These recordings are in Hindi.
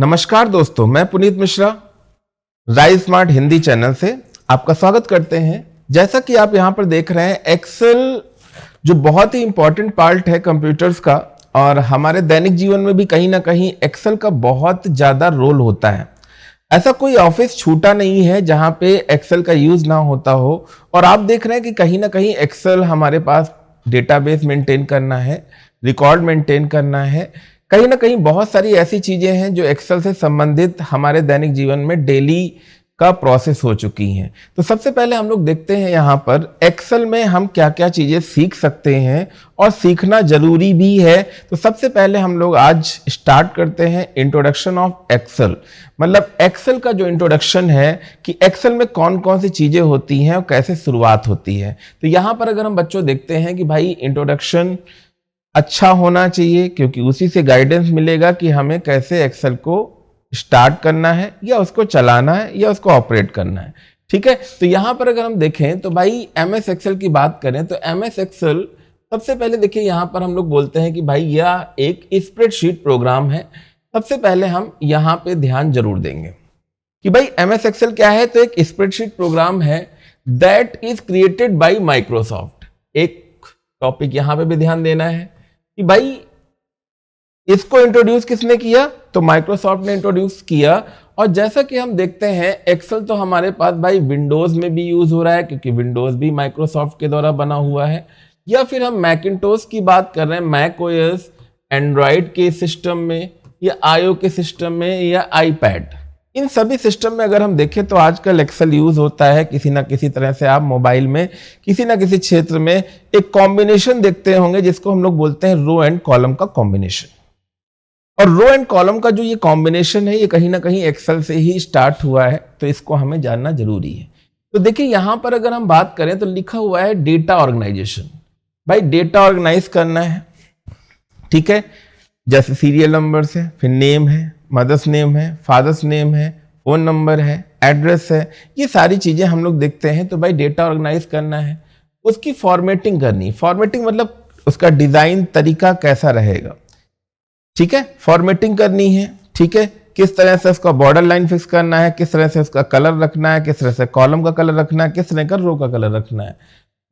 नमस्कार दोस्तों, मैं Puneet Mishra rise smart Hindi channel से आपका स्वागत करते हैं। जैसा कि आप यहाँ पर देख रहे हैं, एक्सेल जो बहुत ही इंपॉर्टेंट पार्ट है कंप्यूटर्स का, और हमारे दैनिक जीवन में भी कहीं ना कहीं एक्सेल का बहुत ज़्यादा रोल होता है। ऐसा कोई ऑफिस छूटा नहीं है जहाँ पे एक्सेल का यूज़ ना होता हो। और आप देख रहे हैं कि कहीं ना कहीं एक्सेल हमारे पास डेटाबेस मेंटेन करना है, रिकॉर्ड मेंटेन करना है, कहीं ना कहीं बहुत सारी ऐसी चीजें हैं जो एक्सेल से संबंधित हमारे दैनिक जीवन में डेली का प्रोसेस हो चुकी हैं। तो सबसे पहले हम लोग देखते हैं यहाँ पर एक्सेल में हम क्या क्या चीजें सीख सकते हैं और सीखना जरूरी भी है। तो सबसे पहले हम लोग आज स्टार्ट करते हैं इंट्रोडक्शन ऑफ एक्सेल। मतलब एक्सेल का जो इंट्रोडक्शन है कि एक्सेल में कौन कौन सी चीजें होती हैं और कैसे शुरुआत होती है। तो यहाँ पर अगर हम बच्चों देखते हैं कि भाई इंट्रोडक्शन अच्छा होना चाहिए, क्योंकि उसी से गाइडेंस मिलेगा कि हमें कैसे एक्सेल को स्टार्ट करना है या उसको चलाना है या उसको ऑपरेट करना है। ठीक है, तो यहाँ पर अगर हम देखें तो भाई एमएस एक्सेल की बात करें तो एमएस एक्सेल सबसे पहले देखिए, यहाँ पर हम लोग बोलते हैं कि भाई यह एक स्प्रेडशीट प्रोग्राम है। सबसे पहले हम यहाँ पे ध्यान जरूर देंगे कि भाई एमएस एक्सेल क्या है। तो एक स्प्रेडशीट प्रोग्राम है that is created by Microsoft. एक टॉपिक यहाँ पे भी ध्यान देना है कि भाई इसको इंट्रोड्यूस किसने किया, तो माइक्रोसॉफ्ट ने इंट्रोड्यूस किया। और जैसा कि हम देखते हैं एक्सेल तो हमारे पास भाई विंडोज में भी यूज हो रहा है, क्योंकि विंडोज भी माइक्रोसॉफ्ट के द्वारा बना हुआ है। या फिर हम मैकिंटोश की बात कर रहे हैं, मैक ओएस, एंड्रॉइड के सिस्टम में या आईओ के सिस्टम में या आईपैड, इन सभी सिस्टम में अगर हम देखें तो आजकल एक्सेल यूज होता है। किसी ना किसी तरह से आप मोबाइल में किसी ना किसी क्षेत्र में एक कॉम्बिनेशन देखते होंगे जिसको हम लोग बोलते हैं रो एंड कॉलम का कॉम्बिनेशन। और रो एंड कॉलम का जो ये कॉम्बिनेशन है, ये कहीं ना कहीं एक्सेल से ही स्टार्ट हुआ है, तो इसको हमें जानना जरूरी है। तो देखिए यहाँ पर अगर हम बात करें तो लिखा हुआ है डेटा ऑर्गेनाइजेशन। भाई डेटा ऑर्गेनाइज करना है, ठीक है, जैसे सीरियल नंबर है, फिर नेम है, मदर्स नेम है, फादर्स नेम है, फोन नंबर है, एड्रेस है, ये सारी चीजें हम लोग देखते हैं। तो भाई डेटा ऑर्गेनाइज करना है, उसकी फॉर्मेटिंग करनी। फॉर्मेटिंग मतलब उसका डिजाइन तरीका कैसा रहेगा, ठीक है, फॉर्मेटिंग करनी है। ठीक है, किस तरह से उसका बॉर्डर लाइन फिक्स करना है, किस तरह से उसका कलर रखना है, किस तरह से कॉलम का कलर रखना है, किस तरह का रो का कलर रखना है।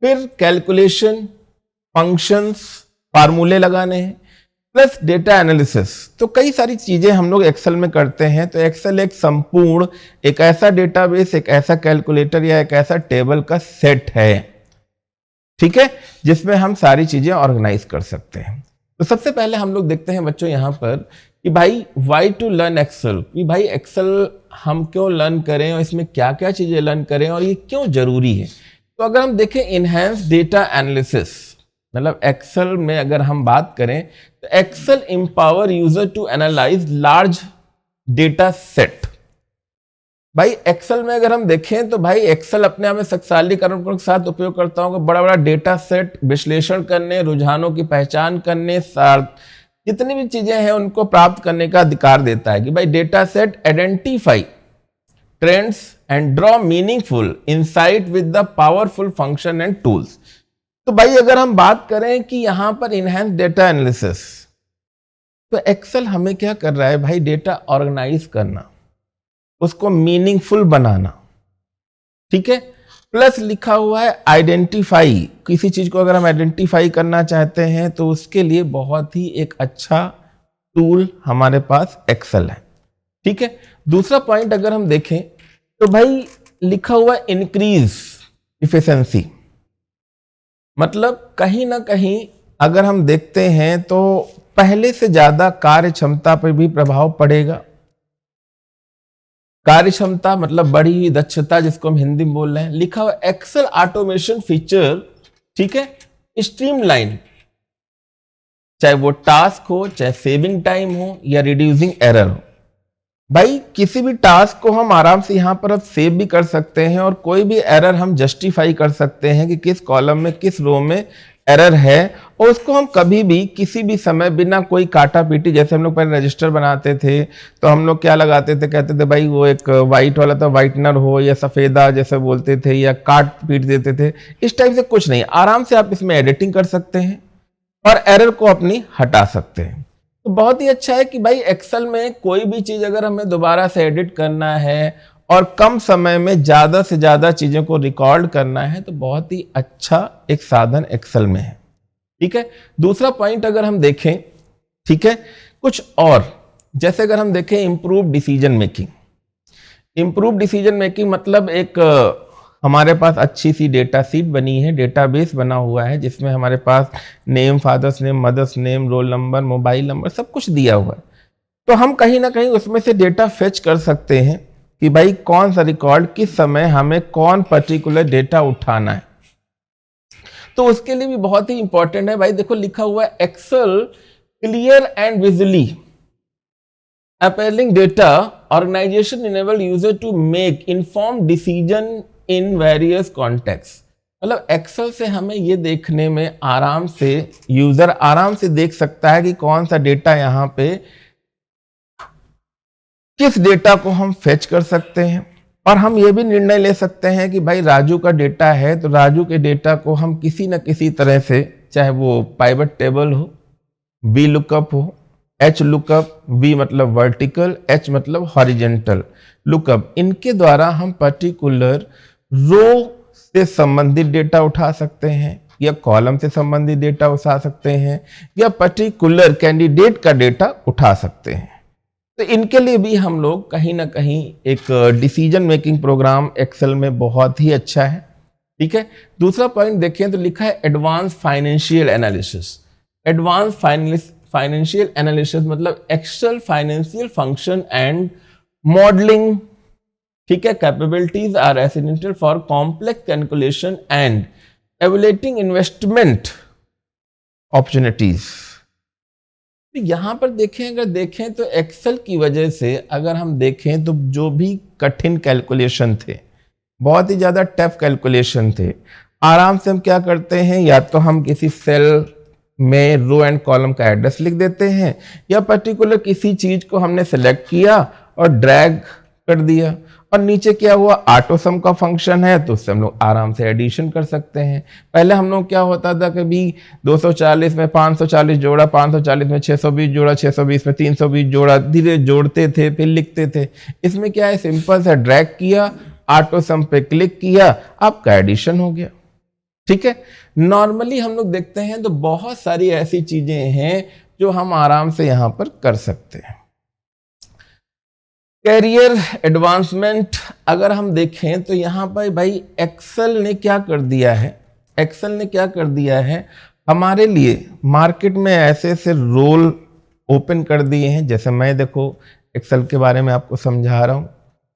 फिर कैलकुलेशन, फंक्शंस, फार्मूले लगाने हैं, प्लस डेटा एनालिसिस। तो कई सारी चीजें हम लोग एक्सेल में करते हैं। तो एक्सेल एक संपूर्ण, एक ऐसा डेटाबेस, एक ऐसा कैलकुलेटर या एक ऐसा टेबल का सेट है, ठीक है, जिसमें हम सारी चीजें ऑर्गेनाइज कर सकते हैं। तो सबसे पहले हम लोग देखते हैं बच्चों यहाँ पर कि भाई व्हाई टू लर्न एक्सेल, कि भाई एक्सेल हम क्यों लर्न करें और इसमें क्या क्या चीजें लर्न करें और ये क्यों जरूरी है। तो अगर हम देखें इनहेंस डेटा एनालिसिस, मतलब एक्सेल में अगर हम बात करें तो Excel empower user to analyze large data set. भाई एक्सेल में अगर हम देखें तो भाई एक्सेल अपने आप में शक्तिशालीकरण के साथ उपयोगकर्ताओं को बड़ा बड़ा डेटा सेट विश्लेषण करने, रुझानों की पहचान करने, जितनी भी चीजें हैं उनको प्राप्त करने का अधिकार देता है। कि भाई data set identify trends and draw meaningful insight with the powerful function and tools. तो भाई अगर हम बात करें कि यहां पर इनहेंस डेटा एनालिसिस, तो एक्सेल हमें क्या कर रहा है भाई, डेटा ऑर्गेनाइज करना, उसको मीनिंगफुल बनाना, ठीक है, प्लस लिखा हुआ है आइडेंटिफाई। किसी चीज को अगर हम आइडेंटिफाई करना चाहते हैं तो उसके लिए बहुत ही एक अच्छा टूल हमारे पास एक्सेल है, ठीक है। दूसरा पॉइंट अगर हम देखें तो भाई लिखा हुआ इंक्रीज इफिशिएंसी, मतलब कहीं ना कहीं अगर हम देखते हैं तो पहले से ज्यादा कार्य क्षमता पर भी प्रभाव पड़ेगा। कार्य क्षमता मतलब बढ़ी हुई दक्षता, जिसको हम हिंदी में बोल रहे हैं। लिखा हुआ एक्सेल ऑटोमेशन फीचर, ठीक है, स्ट्रीमलाइन, चाहे वो टास्क हो, चाहे सेविंग टाइम हो या रिड्यूसिंग एरर हो। भाई किसी भी टास्क को हम आराम से यहाँ पर अब सेव भी कर सकते हैं और कोई भी एरर हम जस्टिफाई कर सकते हैं कि किस कॉलम में, किस रो में एरर है, और उसको हम कभी भी किसी भी समय बिना कोई काटा पीटी, जैसे हम लोग पहले रजिस्टर बनाते थे तो हम लोग क्या लगाते थे, कहते थे भाई वो एक वाइट वाला था, व्हाइटनर हो या सफेदा जैसे बोलते थे, या काट पीट देते थे। इस टाइप से कुछ नहीं, आराम से आप इसमें एडिटिंग कर सकते हैं और एरर को अपनी हटा सकते हैं। तो बहुत ही अच्छा है कि भाई एक्सेल में कोई भी चीज अगर हमें दोबारा से एडिट करना है और कम समय में ज्यादा से ज्यादा चीजों को रिकॉर्ड करना है तो बहुत ही अच्छा एक साधन एक्सेल में है। ठीक है, दूसरा पॉइंट अगर हम देखें, ठीक है, कुछ और जैसे अगर हम देखें improve decision making. Improve decision making मतलब एक हमारे पास अच्छी सी डेटा सीट बनी है, डेटाबेस बना हुआ है जिसमें हमारे पास name, father's name, mother's name, roll number, mobile number सब कुछ दिया हुआ है। तो हम कहीं ना कहीं उसमें से डेटा फेच कर सकते हैं कि भाई कौन सा रिकॉर्ड किस समय हमें कौन पर्टिकुलर डेटा उठाना है। तो उसके लिए भी बहुत ही इंपॉर्टेंट है भाई, देखो लिखा हुआ है Excel clear and visually appealing data organization enable user to make informed decision in various contexts। मतलब एक्सेल से हमें ये देखने में आराम से यूजर आराम से देख सकता है कि कौन सा डेटा यहां पे किस डेटा को हम फेच कर सकते हैं। और हम ये भी निर्णय ले सकते हैं कि भाई राजू का डेटा है तो राजू के डेटा को हम किसी न किसी तरह से, चाहे वो पाइवट टेबल हो, वी लुकअप हो, एच लुकअप, वी मतलब वर्टिकल, एच मतलब हॉरिजेंटल लुकअप, इनके द्वारा हम पर्टिकुलर रो से संबंधित डेटा उठा सकते हैं या कॉलम से संबंधित डेटा उठा सकते हैं या पर्टिकुलर कैंडिडेट का डेटा उठा सकते हैं। तो इनके लिए भी हम लोग कहीं ना कहीं एक डिसीजन मेकिंग प्रोग्राम एक्सेल में बहुत ही अच्छा है। ठीक है, दूसरा पॉइंट देखें तो लिखा है advance financial analysis. Advance financial analysis मतलब Excel financial function and modelling. ठीक है, capabilities are essential for complex calculation and evaluating investment opportunities. तो यहां पर देखें, अगर देखें तो एक्सेल की वजह से अगर हम देखें तो जो भी कठिन कैलकुलेशन थे, बहुत ही ज्यादा टफ कैलकुलेशन थे, आराम से हम क्या करते हैं, या तो हम किसी सेल में रो एंड कॉलम का एड्रेस लिख देते हैं या पर्टिकुलर किसी चीज को हमने सेलेक्ट किया और ड्रैग कर दिया और नीचे क्या हुआ, ऑटो सम का फंक्शन है तो उससे हम लोग आराम से एडिशन कर सकते हैं। पहले हम लोग क्या होता था, कभी 240 में 540 जोड़ा, 540 में 620 जोड़ा, 620 में 320 जोड़ा, धीरे जोड़ते थे फिर लिखते थे। इसमें क्या है, सिंपल सा ड्रैग किया, ऑटो सम पे क्लिक किया, आपका एडिशन हो गया। ठीक है, नॉर्मली हम लोग देखते हैं तो बहुत सारी ऐसी चीजें हैं जो हम आराम से यहां पर कर सकते हैं। कैरियर एडवांसमेंट अगर हम देखें तो यहां पर भाई एक्सेल ने क्या कर दिया है, एक्सेल ने क्या कर दिया है हमारे लिए, मार्केट में ऐसे ऐसे रोल ओपन कर दिए हैं। जैसे मैं देखो एक्सेल के बारे में आपको समझा रहा हूं,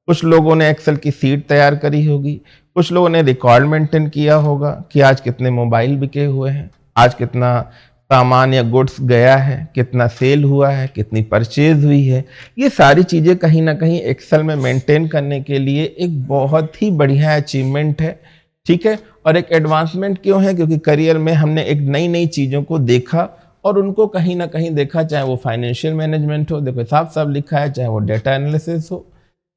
कुछ लोगों ने एक्सेल की सीट तैयार करी होगी, कुछ लोगों ने रिकॉर्ड मेंटेन किया होगा कि आज कितने मोबाइल बिके हुए हैं, आज कितना सामान या गुड्स गया है, कितना सेल हुआ है, कितनी परचेज हुई है। ये सारी चीजें कहीं ना कहीं एक्सेल में मेंटेन करने के लिए एक बहुत ही बढ़िया अचीवमेंट है। ठीक है, और एक एडवांसमेंट क्यों है, क्योंकि करियर में हमने एक नई नई चीजों को देखा और उनको कहीं ना कहीं देखा, चाहे वो फाइनेंशियल मैनेजमेंट हो, देखो साफ साफ लिखा है, चाहे वो डेटा एनालिसिस हो,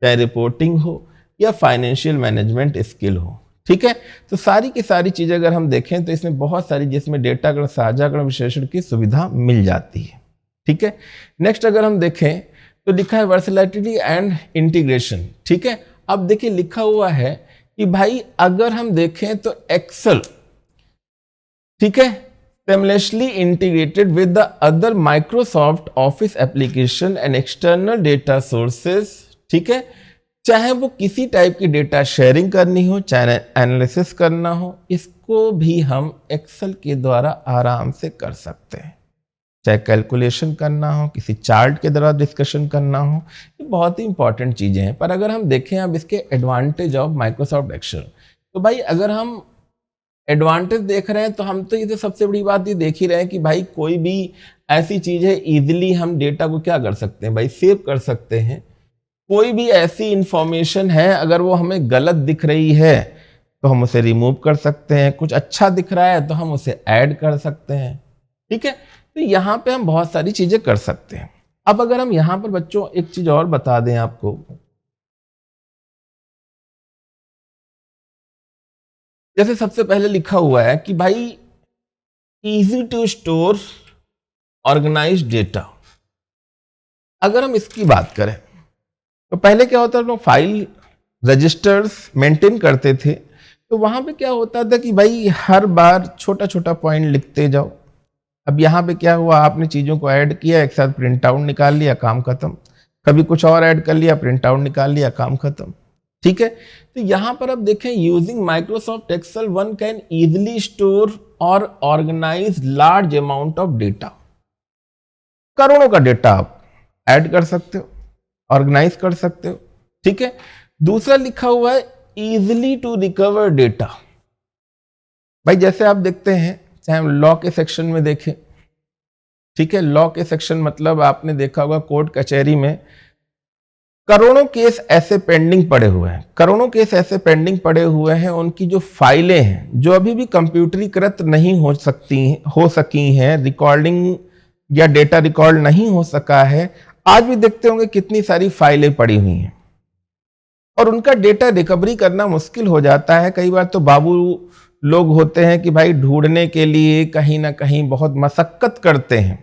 चाहे रिपोर्टिंग हो या फाइनेंशियल मैनेजमेंट स्किल हो। ठीक है, तो सारी की सारी चीजें अगर हम देखें तो इसमें बहुत सारी, जिसमें डेटाकरण, साझाकरण, विश्लेषण की सुविधा मिल जाती है। ठीक है, नेक्स्ट अगर हम देखें तो लिखा है वर्सैटिलिटी एंड इंटीग्रेशन। ठीक है, अब देखिए लिखा हुआ है कि भाई अगर हम देखें तो एक्सेल, ठीक है, seamlessly integrated with the other Microsoft Office application and external data sources। ठीक है, चाहे वो किसी टाइप की डेटा शेयरिंग करनी हो, चाहे एनालिसिस करना हो, इसको भी हम एक्सेल के द्वारा आराम से कर सकते हैं। चाहे कैलकुलेशन करना हो, किसी चार्ट के द्वारा डिस्कशन करना हो, ये बहुत ही इंपॉर्टेंट चीजें हैं। पर अगर हम देखें अब इसके एडवांटेज ऑफ माइक्रोसॉफ्ट एक्सेल, तो भाई अगर हम एडवांटेज देख रहे हैं तो हम तो ये तो सबसे बड़ी बात ये देख ही रहे हैं कि भाई कोई भी ऐसी चीज है, इजीली हम डेटा को क्या कर सकते हैं भाई, सेव कर सकते हैं। कोई भी ऐसी इंफॉर्मेशन है अगर वो हमें गलत दिख रही है तो हम उसे रिमूव कर सकते हैं, कुछ अच्छा दिख रहा है तो हम उसे ऐड कर सकते हैं। ठीक है, तो यहां पे हम बहुत सारी चीजें कर सकते हैं। अब अगर हम यहां पर बच्चों एक चीज और बता दें आपको, जैसे सबसे पहले लिखा हुआ है कि भाई easy to store organize data. अगर हम इसकी बात करें तो पहले क्या होता था, फाइल रजिस्टर्स मेंटेन करते थे, तो वहां पे क्या होता था कि भाई हर बार छोटा छोटा पॉइंट लिखते जाओ। अब यहाँ पे क्या हुआ, आपने चीजों को ऐड किया, एक साथ प्रिंट आउट निकाल लिया, काम खत्म। कभी कुछ और ऐड कर लिया, प्रिंट आउट निकाल लिया, काम खत्म। ठीक है, तो यहां पर अब देखें, using Microsoft Excel one can easily store और organise large amount of data. करोड़ों का डेटा आप ऐड कर सकते हो, ऑर्गेनाइज कर सकते हो। ठीक है, दूसरा लिखा हुआ है इजिली टू रिकवर डेटा। भाई जैसे आप देखते हैं, चाहे हम लॉ के सेक्शन में देखें, ठीक है, लॉ के सेक्शन मतलब आपने देखा होगा कोर्ट कचहरी में करोड़ों केस ऐसे पेंडिंग पड़े हुए हैं, करोड़ों केस ऐसे पेंडिंग पड़े हुए हैं, उनकी जो फाइलें हैं जो अभी भी कंप्यूटरीकृत नहीं हो सकी हैं, रिकॉर्डिंग या डेटा रिकॉर्ड नहीं हो सका है। आज भी देखते होंगे कितनी सारी फाइलें पड़ी हुई हैं और उनका डेटा रिकवरी करना मुश्किल हो जाता है। कई बार तो बाबू लोग होते हैं कि भाई ढूंढने के लिए कहीं ना कहीं बहुत मशक्कत करते हैं।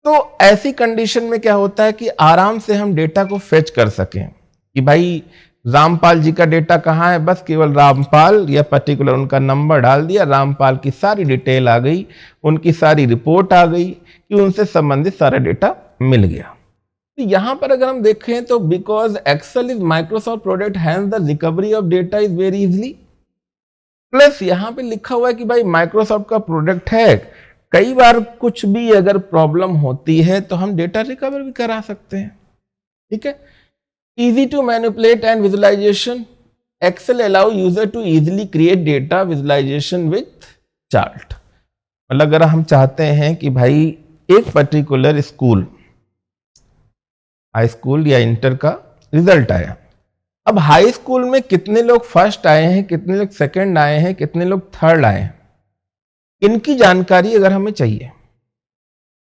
तो ऐसी कंडीशन में क्या होता है कि आराम से हम डेटा को फेच कर सकें कि भाई रामपाल जी का डेटा कहाँ है, बस केवल रामपाल या पर्टिकुलर उनका नंबर डाल दिया, रामपाल की सारी डिटेल आ गई, उनकी सारी रिपोर्ट आ गई कि उनसे संबंधित सारा डेटा मिल गया। तो यहां पर अगर हम देखें तो because Excel is Microsoft product hence the recovery of data is very easily. Plus यहां पे लिखा हुआ है कि भाई माइक्रोसॉफ्ट का प्रोडक्ट है, कई बार कुछ भी अगर प्रॉब्लम होती है तो हम डेटा रिकवर भी करा सकते हैं। ठीक है, easy to manipulate and visualization, Excel allow user to easily create data visualization with chart. मतलब अगर हम चाहते हैं कि भाई एक पर्टिकुलर स्कूल, हाई स्कूल या इंटर का रिजल्ट आया, अब हाई स्कूल में कितने लोग फर्स्ट आए हैं, कितने लोग सेकंड आए हैं, कितने लोग थर्ड आए हैं, इनकी जानकारी अगर हमें चाहिए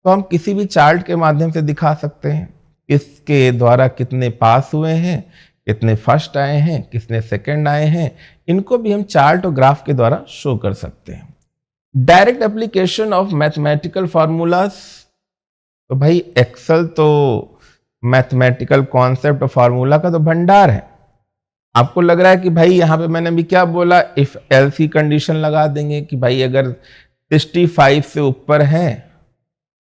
तो हम किसी भी चार्ट के माध्यम से दिखा सकते हैं। इसके द्वारा कितने पास हुए हैं, कितने फर्स्ट आए हैं, कितने सेकंड आए हैं, इनको भी हम चार्ट और ग्राफ के द्वारा शो कर सकते हैं। Direct application of mathematical formulas, तो भाई एक्सेल तो मैथमेटिकल कॉन्सेप्ट और फार्मूला का तो भंडार है। आपको लग रहा है कि भाई यहां पे मैंने भी क्या बोला, इफ एल्स की कंडीशन लगा देंगे कि भाई अगर 65 से ऊपर है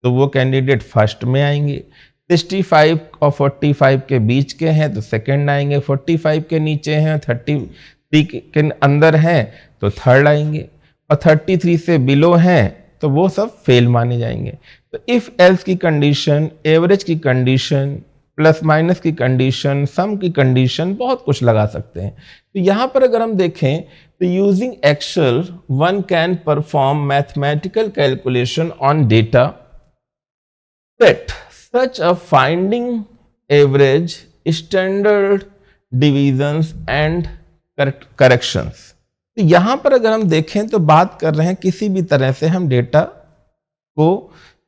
तो वो कैंडिडेट फर्स्ट में आएंगे, 65 और 45 के बीच के हैं तो सेकंड आएंगे, 45 के नीचे हैं, 33 के अंदर हैं तो थर्ड आएंगे, और 33 से बिलो हैं तो वो सब फेल माने जाएंगे। तो इफ एल्स की कंडीशन, एवरेज की कंडीशन, प्लस माइनस की कंडीशन, सम की कंडीशन, बहुत कुछ लगा सकते हैं। तो यहां पर अगर हम देखें तो using Excel one can perform mathematical calculation on data set such a finding average, standard divisions and corrections. तो यहां पर अगर हम देखें तो बात कर रहे हैं किसी भी तरह से हम डेटा को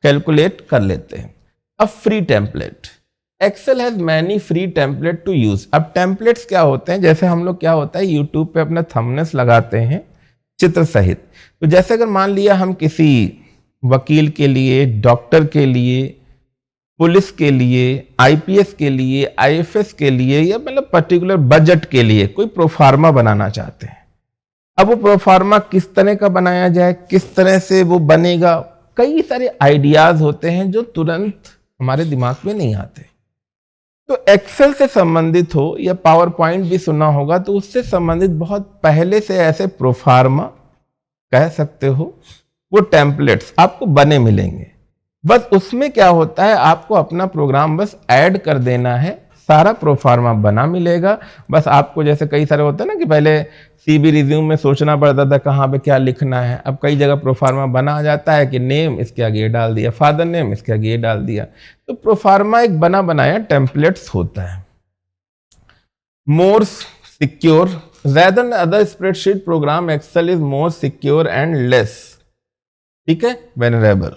कैलकुलेट कर लेते हैं। अब free template, Excel has many free template to use. अब टेम्पलेट्स क्या होते हैं, जैसे हम लोग क्या होता है यूट्यूब पे अपना थंबनेल्स लगाते हैं चित्र सहित, तो जैसे अगर मान लिया हम किसी वकील के लिए, डॉक्टर के लिए, पुलिस के लिए, आईपीएस के लिए, आईएफएस के लिए, या मतलब पर्टिकुलर बजट के लिए कोई प्रोफार्मा बनाना चाहते हैं। अब वो प्रोफार्मा किस तरह का बनाया जाए, किस तरह से वो बनेगा, कई सारे आइडियाज होते हैं जो तुरंत हमारे दिमाग में नहीं आते। तो एक्सेल से संबंधित हो या पावर पॉइंट भी सुना होगा तो उससे संबंधित बहुत पहले से ऐसे प्रोफार्मा कह सकते हो, वो टेम्पलेट्स आपको बने मिलेंगे। बस उसमें क्या होता है, आपको अपना प्रोग्राम बस ऐड कर देना है, सारा प्रोफार्मा बना मिलेगा। बस आपको, जैसे कई सारे होते हैं ना कि पहले सीबी रिज्यूम में सोचना पड़ता था कहाँ पे क्या लिखना है, अब कई जगह प्रोफार्मा बना आ जाता है कि नेम इसके आगे डाल दिया, फादर नेम इसके आगे डाल दिया। तो प्रोफार्मा एक बना बनाया टेम्पलेट्स होता है। More secure rather than other spreadsheet program, Excel is more secure and less, ठीक है, वेनरेबल।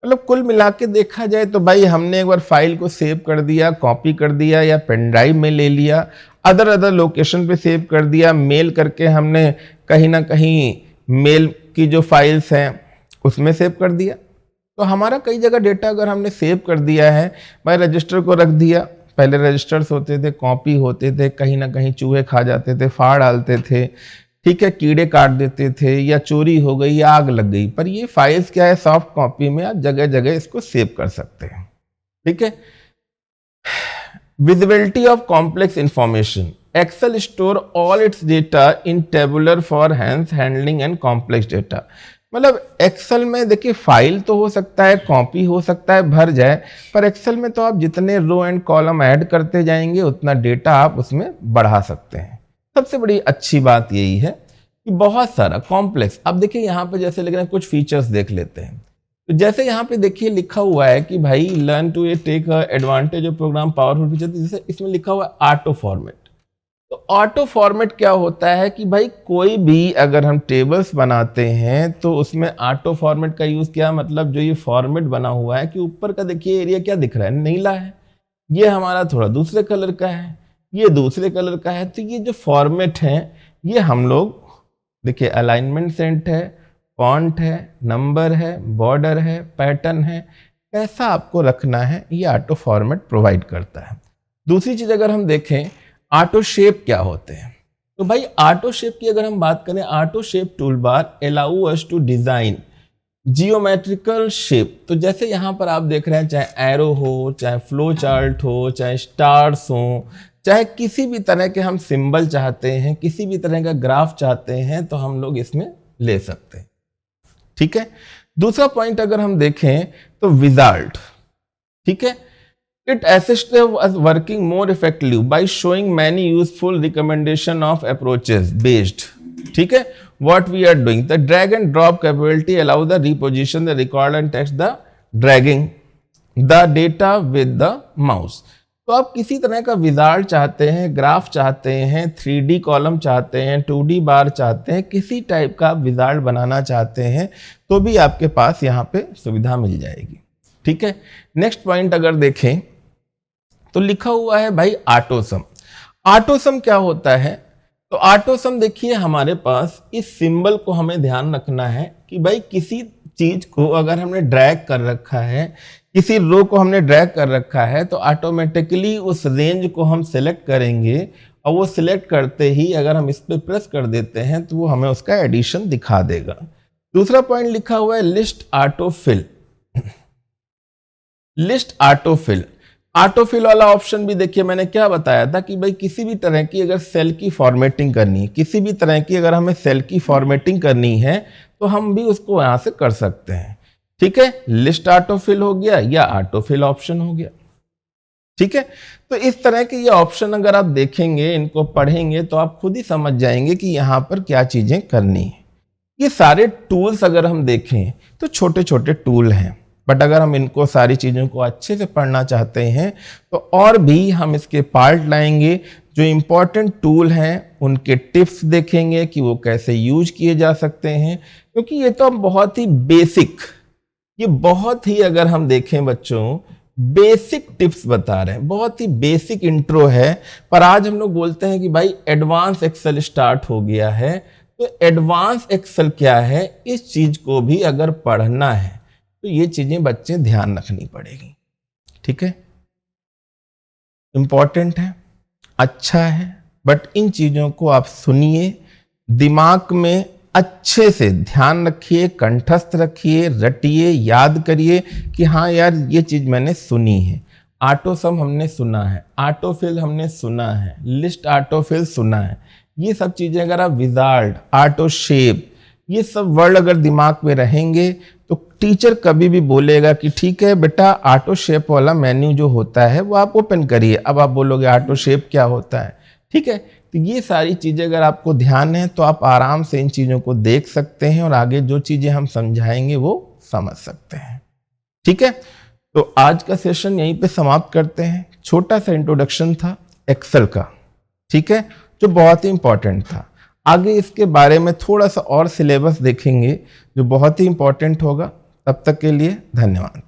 मतलब कुल मिला के देखा जाए तो भाई हमने एक बार फाइल को सेव कर दिया, कॉपी कर दिया या पेन ड्राइव में ले लिया, अदर लोकेशन पे सेव कर दिया, मेल करके हमने कहीं ना कहीं मेल की जो फाइल्स हैं उसमें सेव कर दिया, तो हमारा कई जगह डेटा अगर हमने सेव कर दिया है, भाई रजिस्टर को रख दिया, पहले रजिस्टर्स होते थे, कॉपी होते थे, कहीं ना कहीं चूहे खा जाते थे, फाड़ डालते थे, ठीक है, कीड़े काट देते थे, या चोरी हो गई या आग लग गई, पर ये फाइल्स क्या है, सॉफ्ट कॉपी में आप जगह जगह इसको सेव कर सकते हैं। ठीक है। Visibility of complex information, Excel store all its data in tabular for hence handling and complex data. मतलब एक्सेल में देखिए फाइल तो हो सकता है, कॉपी हो सकता है, भर जाए, पर एक्सेल में तो आप जितने रो एंड कॉलम ऐड करते जाएंगे उतना डेटा आप उसमें बढ़ा सकते हैं। सबसे बड़ी अच्छी बात यही है कि बहुत सारा कॉम्प्लेक्स, अब देखिए यहाँ पे जैसे लिख रहे हैं, कुछ फीचर्स देख लेते हैं। तो जैसे यहाँ पे देखिए लिखा हुआ है कि भाई learn to take advantage of program powerful feature, जैसे इसमें लिखा हुआ है ऑटो फॉर्मेट। तो ऑटो फॉर्मेट क्या होता है कि भाई कोई भी अगर हम टेबल्स बनाते हैं तो उसमें ऑटो फॉर्मेट का यूज किया, मतलब जो ये फॉर्मेट बना हुआ है कि ऊपर का देखिए एरिया क्या दिख रहा है, नीला है, ये हमारा थोड़ा दूसरे कलर का है, ये दूसरे कलर का है। तो ये जो फॉर्मेट है ये हम लोग देखिए अलाइनमेंट सेंट है, फॉन्ट है, नंबर है, बॉर्डर है, पैटर्न है, कैसा आपको रखना है ये ऑटो फॉर्मेट प्रोवाइड करता है। दूसरी चीज अगर हम देखें ऑटो शेप क्या होते हैं, तो भाई ऑटो शेप की अगर हम बात करें, auto shape tool bar allow us to design geometrical shape. तो जैसे यहाँ पर आप देख रहे हैं, चाहे एरो हो, चाहे फ्लो चार्ट हो, चाहे स्टार्स हो, चाहे किसी भी तरह के हम सिंबल चाहते हैं, किसी भी तरह का ग्राफ चाहते हैं, तो हम लोग इसमें ले सकते हैं। ठीक है। दूसरा पॉइंट अगर हम देखें तो विजार्ड, ठीक है, it assist us working more effectively by showing many useful recommendation of approaches based, ठीक है, what we are doing. The drag and drop capability allow the reposition the record and text the dragging the data with the mouse. तो आप किसी तरह का विजार्ड चाहते हैं, ग्राफ चाहते हैं, 3D कॉलम चाहते हैं, 2D बार चाहते हैं, किसी टाइप का विजार्ड बनाना चाहते हैं तो भी आपके पास यहाँ पे सुविधा मिल जाएगी। ठीक है। नेक्स्ट पॉइंट अगर देखें तो लिखा हुआ है भाई ऑटोसम। ऑटोसम क्या होता है, तो ऑटोसम देखिए हमारे पास इस सिंबल को हमें ध्यान रखना है कि भाई किसी चीज को अगर हमने ड्रैग कर रखा है, किसी रो को हमने ड्रैग कर रखा है, तो ऑटोमेटिकली उस रेंज को हम सिलेक्ट करेंगे और वो सिलेक्ट करते ही अगर हम इस पर प्रेस कर देते हैं तो वो हमें उसका एडिशन दिखा देगा। दूसरा पॉइंट लिखा हुआ है list autofill. List autofill, autofill वाला ऑप्शन भी देखिए मैंने क्या बताया था कि भाई किसी भी तरह की अगर सेल की फॉर्मेटिंग करनी है, किसी भी तरह की अगर हमें सेल की फॉर्मेटिंग करनी है तो हम भी उसको यहां से कर सकते हैं। ठीक है, लिस्ट ऑटोफिल हो गया या ऑटोफिल ऑप्शन हो गया। ठीक है, तो इस तरह के ये ऑप्शन अगर आप देखेंगे, इनको पढ़ेंगे तो आप खुद ही समझ जाएंगे कि यहां पर क्या चीजें करनी है। ये सारे टूल्स अगर हम देखें तो छोटे छोटे टूल हैं, बट अगर हम इनको सारी चीज़ों को अच्छे से पढ़ना चाहते हैं तो और भी हम इसके पार्ट लाएंगे। जो इम्पोर्टेंट टूल हैं उनके टिप्स देखेंगे कि वो कैसे यूज किए जा सकते हैं, क्योंकि ये तो बहुत ही बेसिक, ये बहुत ही अगर हम देखें बच्चों बेसिक टिप्स बता रहे हैं, बहुत ही बेसिक इंट्रो है। पर आज हम लोग बोलते हैं कि भाई एडवांस एक्सेल स्टार्ट हो गया है, तो एडवांस एक्सेल क्या है, इस चीज को भी अगर पढ़ना है तो ये चीजें बच्चे ध्यान रखनी पड़ेगी। ठीक है, इंपॉर्टेंट है, अच्छा है, बट इन चीजों को आप सुनिए, दिमाग में अच्छे से ध्यान रखिए, कंठस्थ रखिए, रटिए, याद करिए कि हाँ यार ये चीज मैंने सुनी है। ऑटोसम हमने सुना है, ऑटोफिल हमने सुना है, लिस्ट ऑटोफिल सुना है। ये सब चीजें अगर आप विजार्ड, ऑटो शेप, ये सब वर्ड अगर दिमाग में रहेंगे तो टीचर कभी भी बोलेगा कि ठीक है बेटा ऑटो शेप वाला मेन्यू जो होता है वो आप ओपन करिए। अब आप बोलोगे ऑटो शेप क्या होता है। ठीक है, तो ये सारी चीज़ें अगर आपको ध्यान है तो आप आराम से इन चीज़ों को देख सकते हैं और आगे जो चीज़ें हम समझाएंगे वो समझ सकते हैं। ठीक है, तो आज का सेशन यहीं पे समाप्त करते हैं। छोटा सा इंट्रोडक्शन था एक्सेल का, ठीक है, जो बहुत ही इंपॉर्टेंट था। आगे इसके बारे में थोड़ा सा और सिलेबस देखेंगे जो बहुत ही इंपॉर्टेंट होगा। तब तक के लिए धन्यवाद।